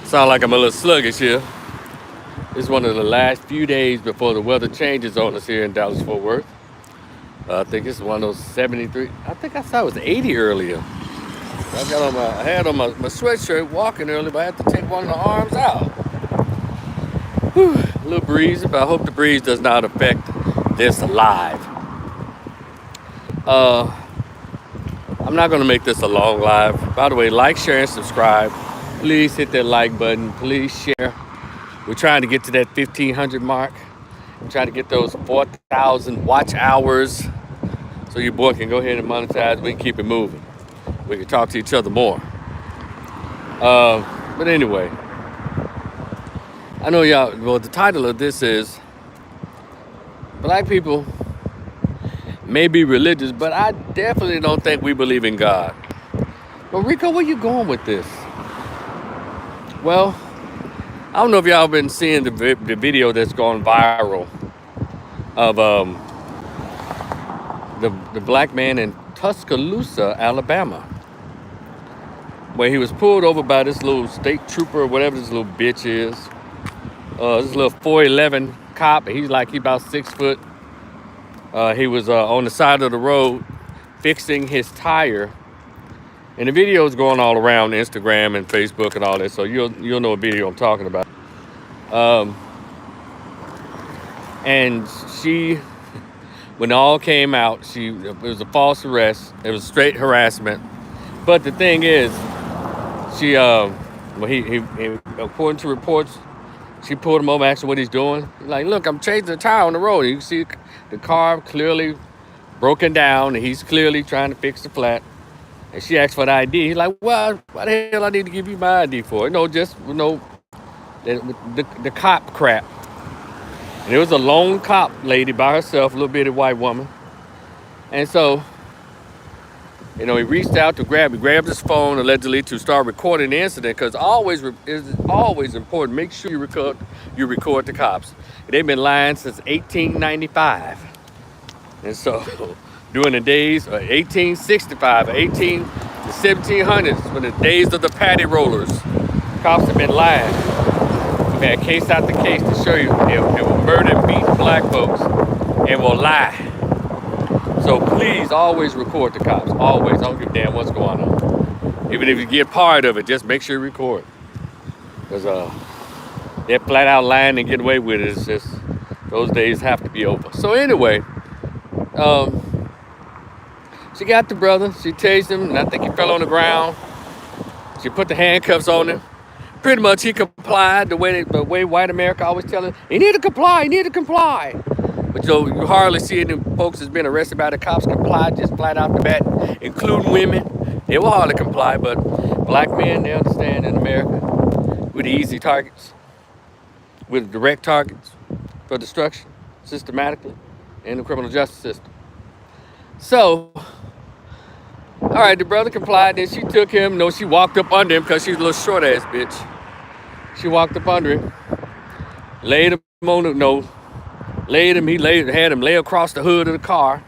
Sound like I'm a little sluggish here. It's one of the last few days before the weather changes on us here in Dallas Fort Worth. I think it's one of those 73. I think I saw it was 80 earlier. I had on my sweatshirt walking earlier, but I had to take one of the arms out. Whew, a little breezy, but I hope the breeze does not affect this live. Uh, I'm not gonna make this a long live. By the way, like, share, and subscribe. Please hit that like button. Please share. We're trying to get to that 1,500 mark. We're trying to get those 4,000 watch hours so your boy can go ahead and monetize. We can keep it moving. We can talk to each other more. But anyway, I know y'all, well, the title of this is Black People May Be Religious, but I definitely don't think we believe in God. But Rico, where you going with this? Well, I don't know if y'all been seeing the video that's gone viral of the black man in Tuscaloosa, Alabama, where he was pulled over by this little state trooper or whatever this little bitch is. This little 4'11" cop. He's about 6 foot. He was on the side of the road fixing his tire. And the video is going all around Instagram and Facebook and all that, so you'll know what video I'm talking about. And she, when it all came out, it was a false arrest. It was straight harassment. But the thing is, she, according to reports, she pulled him over, asked him what he's doing. He's like, look, I'm changing the tire on the road. You can see the car clearly broken down, and he's clearly trying to fix the flat. And she asked for the ID. He's like, well, why the hell I need to give you my ID for? The cop crap. And it was a lone cop lady by herself, a little bitty white woman. And so, he reached out to grabbed his phone allegedly to start recording the incident, because it's always important. Make sure you record the cops. They've been lying since 1895. And so, during the days of 1865, the 1700s, when the days of the patty rollers, cops have been lying. We've had case after case to show you they will murder and beat black folks and will lie. So please always record the cops. Always. I don't give a damn what's going on. Even if you get part of it, just make sure you record. Because they're flat out lying and get away with it. It's just, those days have to be over. So anyway, she got the brother. She tased him, and I think he fell on the ground. She put the handcuffs on him. Pretty much he complied the way white America always tell him, you need to comply. But you hardly see any folks that's been arrested by the cops comply just flat out the bat, including women. They will hardly comply, but black men, they understand in America, with the easy targets, with direct targets for destruction, systematically, in the criminal justice system. So, all right, the brother complied. Then she took him. No, she walked up under him because she's a little short ass bitch. She walked up under him, laid him on the had him lay across the hood of the car,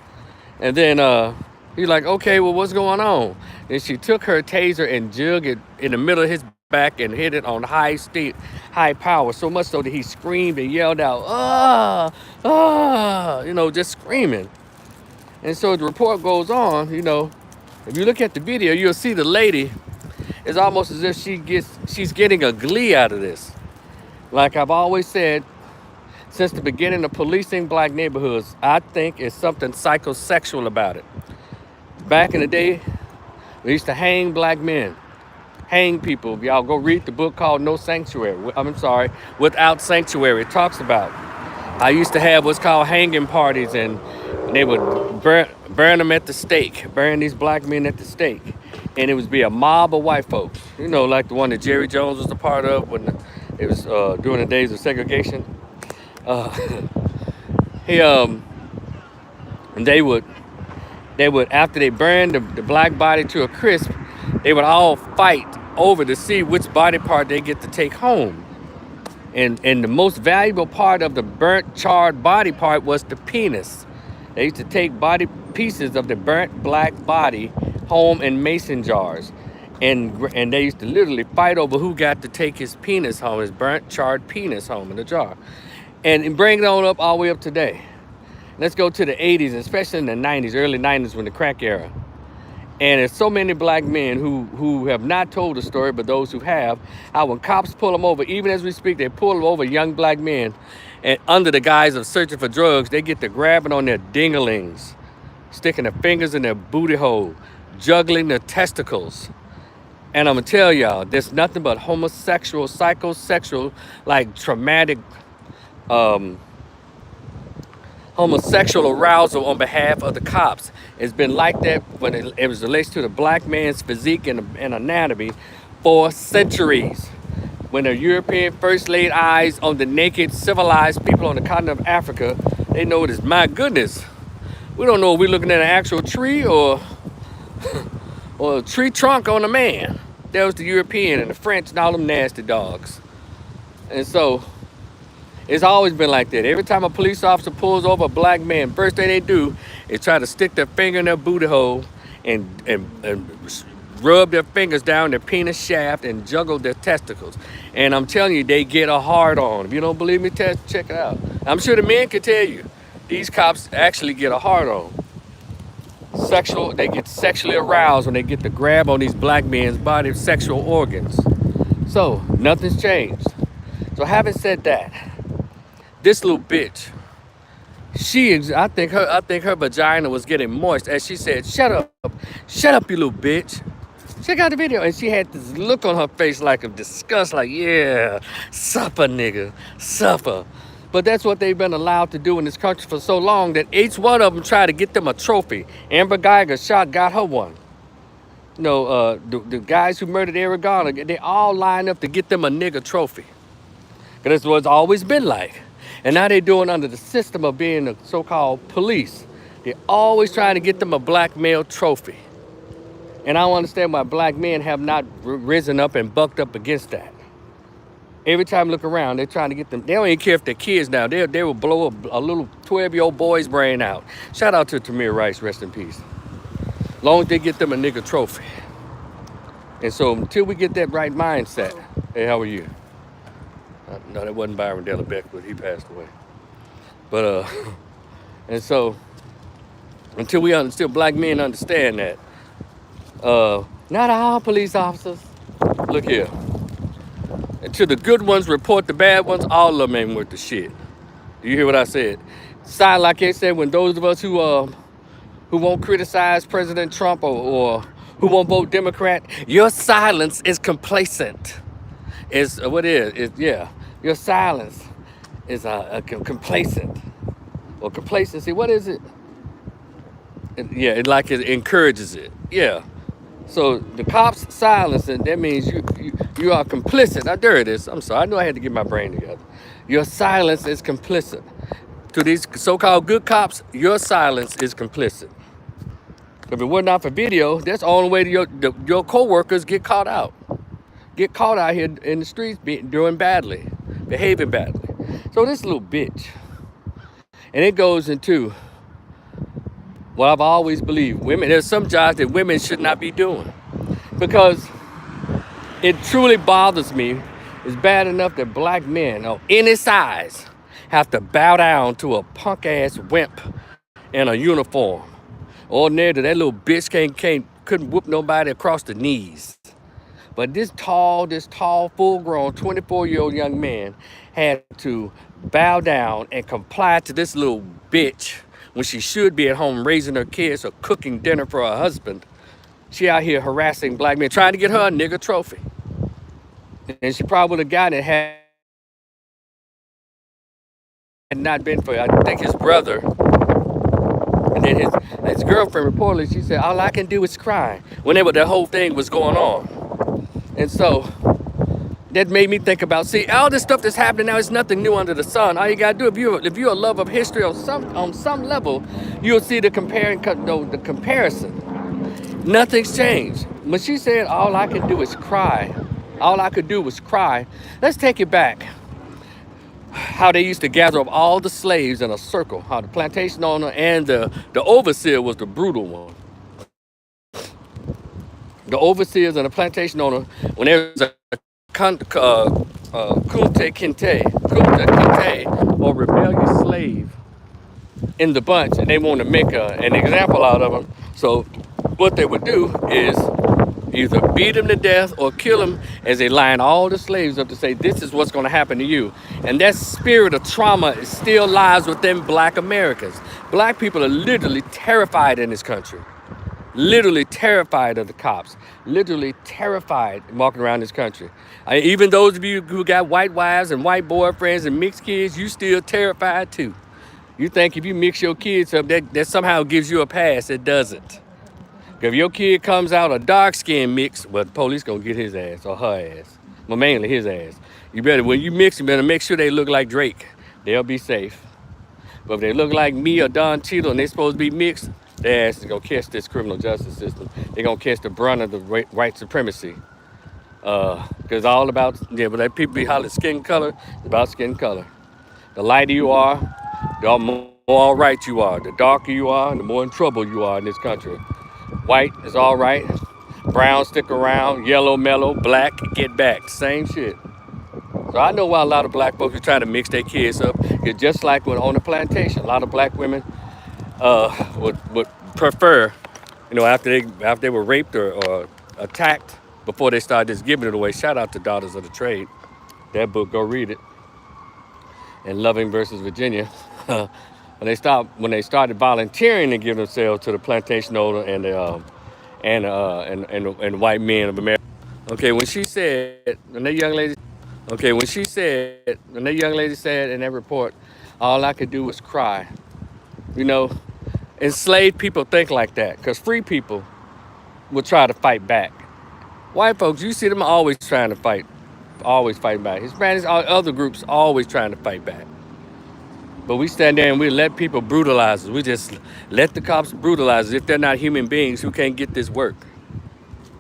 and then he's like, okay, well, what's going on? Then she took her taser and jugged it in the middle of his back and hit it on high power, so much so that he screamed and yelled out, just screaming. And so the report goes on, if you look at the video, you'll see the lady is almost as if she's getting a glee out of this. Like I've always said, since the beginning of policing black neighborhoods, I think it's something psychosexual about it. Back in the day, we used to hang black men, hang people. If y'all go read the book called Without Sanctuary. It talks about, I used to have what's called hanging parties, and they would burn them at the stake, burn these black men at the stake. And it would be a mob of white folks, like the one that Jerry Jones was a part of when it was during the days of segregation. And they would, after they burned the black body to a crisp, they would all fight over to see which body part they get to take home. And the most valuable part of the burnt, charred body part was the penis. They used to take pieces of the burnt black body home in mason jars. and they used to literally fight over who got to take his penis home, his burnt, charred penis home in a jar, and bring it on up all the way up today. Let's go to the 80s, especially in the 90s, early 90s, when the crack era. And there's so many black men who have not told the story, but those who have, how when cops pull them over, even as we speak, they pull over young black men, and under the guise of searching for drugs, they get to grabbing on their dinglings, sticking their fingers in their booty hole, juggling their testicles. And I'm gonna tell y'all, there's nothing but homosexual, psychosexual, like traumatic, um, homosexual arousal on behalf of the cops. It's been like that when it was related to the black man's physique and anatomy for centuries. When the European first laid eyes on the naked, civilized people on the continent of Africa, they know it is, my goodness, we don't know if we're looking at an actual tree or a tree trunk on a man. That was the European and the French and all them nasty dogs. And so it's always been like that. Every time a police officer pulls over a black man, first thing they do is try to stick their finger in their booty hole and rub their fingers down their penis shaft and juggle their testicles. And I'm telling you, they get a hard on. If you don't believe me, check it out. I'm sure the men can tell you, these cops actually get a hard on. They get sexually aroused when they get to grab on these black men's body sexual organs. So nothing's changed. So having said that, this little bitch, I think her vagina was getting moist as she said, shut up, you little bitch. Check out the video. And she had this look on her face like of disgust, like, yeah, suffer, nigga, suffer. But that's what they've been allowed to do in this country for so long that each one of them tried to get them a trophy. Amber Geiger got her one. You know, the guys who murdered Eric Garner, they all lined up to get them a nigga trophy. Because that's what it's always been like. And now they're doing under the system of being the so-called police. They're always trying to get them a black male trophy. And I don't understand why black men have not risen up and bucked up against that. Every time I look around, they're trying to get them. They don't even care if they're kids now. They will blow a little 12-year-old boy's brain out. Shout out to Tamir Rice, rest in peace. As long as they get them a nigga trophy. And so until we get that right mindset, hey, how are you? No, that wasn't Byron Della Beckwood. He passed away. But, and so until black men understand that, not all police officers, look here. Until the good ones report the bad ones, all of them ain't worth the shit. Do you hear what I said? Sound like I said, when those of us who won't criticize President Trump or who won't vote Democrat, your silence is complacent. Your silence is complacent. Or complacency, what is it? It encourages it. Yeah. So the cops silencing, that means you are complicit. Now, there it is. I'm sorry. I knew I had to get my brain together. Your silence is complicit. To these so-called good cops, your silence is complicit. If it were not for video, that's the only way your co-workers get caught out. Get caught out here in the streets doing badly, behaving badly. So this little bitch. And it goes into what I've always believed. There's some jobs that women should not be doing. Because it truly bothers me. It's bad enough that black men of any size have to bow down to a punk ass wimp in a uniform. Ordinarily, that little bitch couldn't whoop nobody across the knees. But this tall, full-grown, 24-year-old young man had to bow down and comply to this little bitch when she should be at home raising her kids or cooking dinner for her husband. She out here harassing black men, trying to get her a nigga trophy. And she probably would have gotten it had not been for, I think, his brother. And then his girlfriend reportedly, she said, all I can do is cry whenever the whole thing was going on. And so that made me think about, see, all this stuff that's happening now is nothing new under the sun. All you gotta do, if you're a lover of history on some level, you'll see the comparison. Nothing's changed. When she said, all I can do is cry, all I could do was cry, let's take it back. How they used to gather up all the slaves in a circle, how the plantation owner and the overseer was the brutal one. the overseers and the plantation owner, when there's a kunta kinte, or rebellious slave in the bunch, and they want to make an example out of them. So what they would do is either beat him to death or kill him, as they line all the slaves up to say, this is what's going to happen to you. And that spirit of trauma still lies within black Americans. Black people are literally terrified in this country. Literally terrified of the cops. Literally terrified walking around this country. Even those of you who got white wives and white boyfriends and mixed kids, you still terrified too. You think if you mix your kids up, that somehow gives you a pass. It doesn't. If your kid comes out a dark-skinned mix, well, the police gonna get his ass or her ass. Well, mainly his ass. You better, when you mix, you better make sure they look like Drake. They'll be safe. But if they look like me or Don Cheadle and they supposed to be mixed, their ass is gonna catch this criminal justice system. They're gonna catch the brunt of the white supremacy. Cause it's all about, yeah, but that people be hollering skin color, it's about skin color. The lighter you are, the more all right you are. The darker you are, the more in trouble you are in this country. White is all right. Brown, stick around. Yellow, mellow. Black, get back. Same shit. So I know why a lot of black folks are trying to mix their kids up. It's just like when on the plantation, a lot of black women would prefer, after they were raped or attacked before they started just giving it away. Shout out to Daughters of the Trade. That book, go read it. And Loving versus Virginia. When they started volunteering to give themselves to the plantation owner and the white men of America. Okay, when that young lady said in that report, all I could do was cry. Enslaved people think like that, because free people will try to fight back. White folks, you see them always trying to fight, always fighting back. Hispanics, other groups always trying to fight back. But we stand there and we let people brutalize us. We just let the cops brutalize us. If they're not human beings who can't get this work.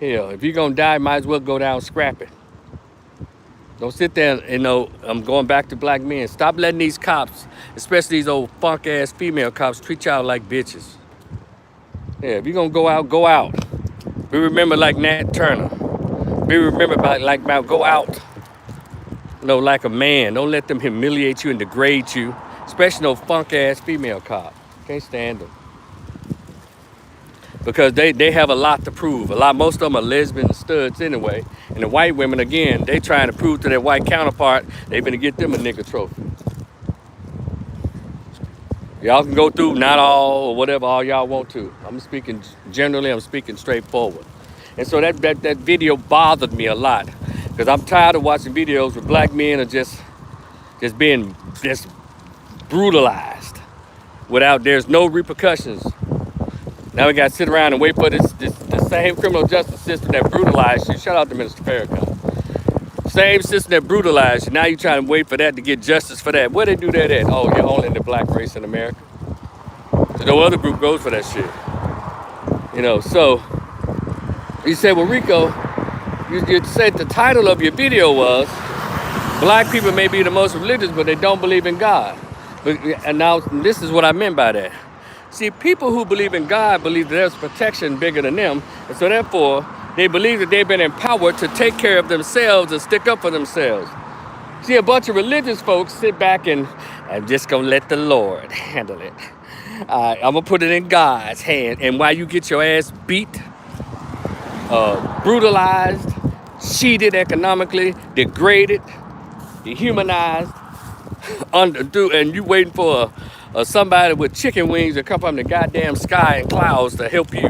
Hell, if you're gonna die, might as well go down and scrap it. Don't sit there and, I'm going back to black men. Stop letting these cops, especially these old funk ass female cops, treat y'all like bitches. Yeah, if you're gonna go out, go out. Be remembered like Nat Turner. Be remembered about go out. Like a man. Don't let them humiliate you and degrade you. Especially no funk ass female cop. Can't stand them. Because they have a lot to prove. Most of them are lesbian studs anyway. And the white women, again, they trying to prove to their white counterpart they finna get them a nigga trophy. Y'all can go through, not all or whatever all y'all want to. I'm speaking generally, I'm speaking straightforward. And so that video bothered me a lot. Because I'm tired of watching videos where black men are just being brutalized there's no repercussions. Now we got to sit around and wait for the same criminal justice system that brutalized you. Shout out to Minister Farrakhan. Same system that brutalized you. Now you're trying to wait for that to get justice for that. Where they do that at? Oh, you're only in the black race in America. So no other group goes for that shit. So you say, well, Rico, you said the title of your video was Black people may be the most religious, but they don't believe in God. And now this is what I meant by that. See, people who believe in God believe that there's protection bigger than them. And so therefore, they believe that they've been empowered to take care of themselves and stick up for themselves. See, a bunch of religious folks sit back and I'm just going to let the Lord handle it. I'm going to put it in God's hand. And while you get your ass beat, brutalized, cheated economically, degraded, dehumanized, and you waiting for somebody with chicken wings to come from the goddamn sky and clouds to help you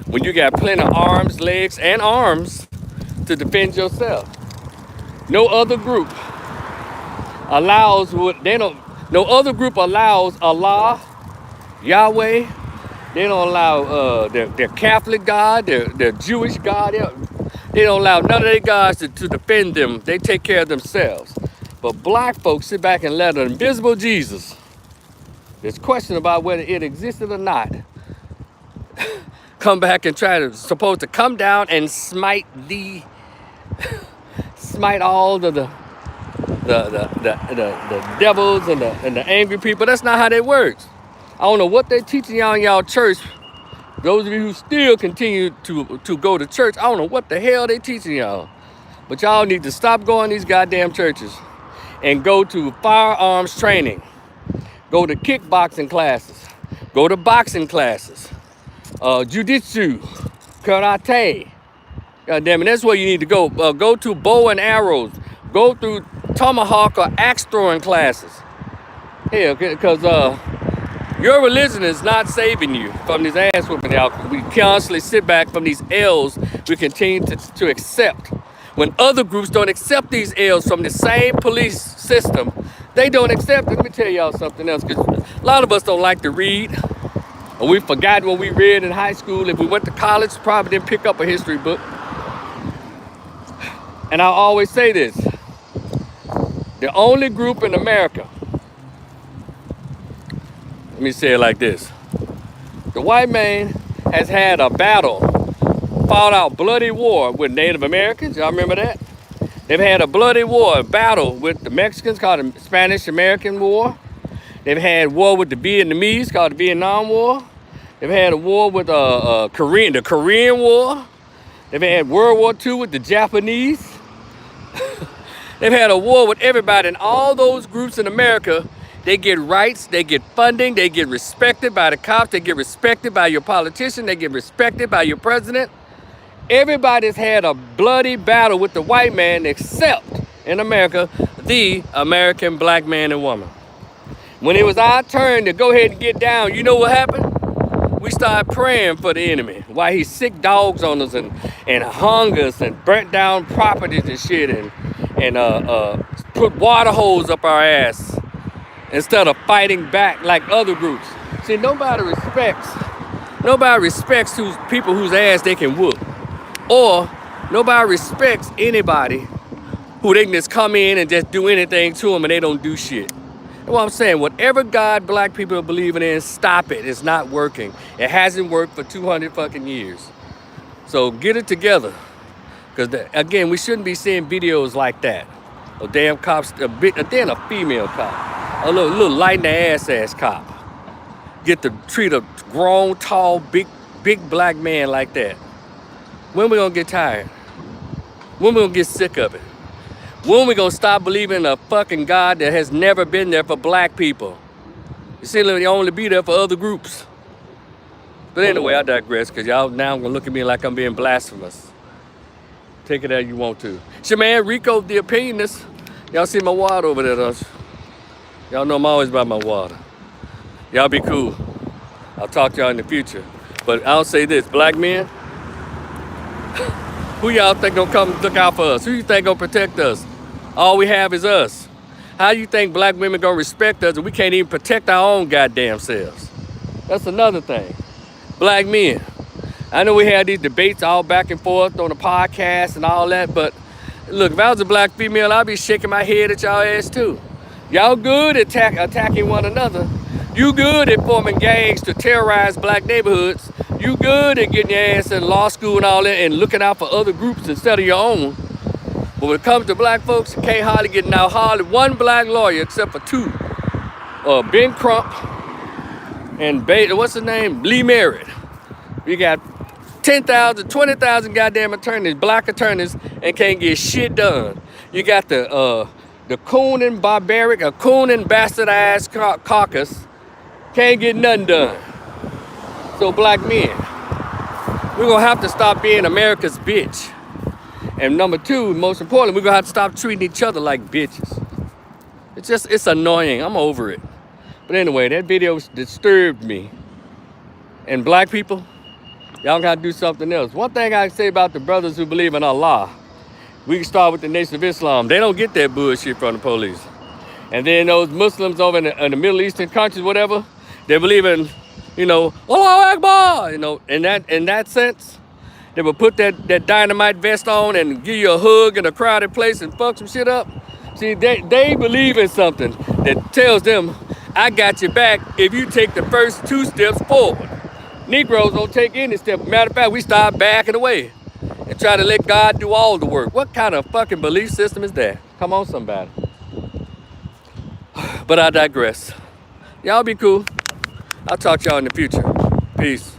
when you got plenty of arms, legs, and arms to defend yourself. No other group allows Allah, Yahweh. They don't allow their Catholic God, their Jewish God. They don't allow none of their gods to defend them. They take care of themselves. But black folks sit back and let an invisible Jesus, there's question about whether it existed or not, come back and supposed to come down and smite all the devils and the angry people. That's not how that works. I don't know what they're teaching y'all in y'all church Those of you who still continue to go to church, I don't know what the hell they teaching y'all. But y'all need to stop going to these goddamn churches and go to firearms training. Go to kickboxing classes. Go to boxing classes. Jiu-jitsu, karate. God damn it, that's where you need to go. Go to bow and arrows. Go through tomahawk or axe throwing classes. Hell, because your religion is not saving you from these ass whooping y'all. We constantly sit back from these L's we continue to accept. When other groups don't accept these L's from the same police system, they don't accept it. Let me tell y'all something else, because a lot of us don't like to read. Or we forgot what we read in high school. If we went to college, probably didn't pick up a history book. And I always say this. The only group in America, let me say it like this. The white man has had a battle, fought out bloody war with Native Americans. Y'all remember that? They've had a bloody war, a battle with the Mexicans called the Spanish-American War. They've had war with the Vietnamese called the Vietnam War. They've had a war with the Korean War. They've had World War II with the Japanese. They've had a war with everybody, and all those groups in America, they get rights, they get funding, they get respected by the cops, they get respected by your politician, they get respected by your president. Everybody's had a bloody battle with the white man except, in America, the American black man and woman. When it was our turn to go ahead and get down, you know what happened? We started praying for the enemy while he sick dogs on us and hung us and burnt down properties and shit and put water holes up our ass instead of fighting back like other groups. See, nobody respects people whose ass they can whoop. Or nobody respects anybody who they can just come in and just do anything to them and they don't do shit. That's what I'm saying. Whatever God black people are believing in, stop it. It's not working. It hasn't worked for 200 fucking years. So get it together. Because, again, we shouldn't be seeing videos like that. A damn cop's, then a female cop. A little light in the ass cop. Get to treat a grown, tall, big black man like that. When we gonna get tired? When we gonna get sick of it? When we gonna stop believing in a fucking God that has never been there for black people? You see, they only be there for other groups. But anyway, I digress, because y'all now gonna look at me like I'm being blasphemous. Take it as you want to. It's your man Rico, the opinionist. Y'all see my water over there, don't you? Y'all know I'm always about my water. Y'all be cool. I'll talk to y'all in the future. But I'll say this, black men, who y'all think gonna come look out for us? Who you think gonna protect us? All we have is us. How you think black women gonna respect us if we can't even protect our own goddamn selves? That's another thing. Black men. I know we had these debates all back and forth on the podcast and all that, but look, if I was a black female, I'd be shaking my head at y'all ass too. Y'all good at attacking one another. You good at forming gangs to terrorize black neighborhoods. You good at getting your ass in law school and all that and looking out for other groups instead of your own. But when it comes to black folks, you can't hardly get now hardly one black lawyer except for two. Ben Crump and what's his name? Lee Merritt. You got 10,000, 20,000 goddamn attorneys, black attorneys, and can't get shit done. You got the coon and barbaric, a coon and bastardized caucus, can't get nothing done. So black men, we're gonna have to stop being America's bitch. And number two, most importantly, we're gonna have to stop treating each other like bitches. It's annoying, I'm over it. But anyway, that video disturbed me. And black people, y'all gotta do something else. One thing I can say about the brothers who believe in Allah, we can start with the Nation of Islam. They don't get that bullshit from the police. And then those Muslims over in the Middle Eastern countries, whatever, they believe in, Allahu Akbar, in that sense. They will put that dynamite vest on and give you a hug in a crowded place and fuck some shit up. See, they believe in something that tells them, I got your back if you take the first 2 steps forward. Negroes don't take any step. Matter of fact, we start backing away and try to let God do all the work. What kind of fucking belief system is that? Come on, somebody. But I digress. Y'all be cool. I'll talk to y'all in the future. Peace.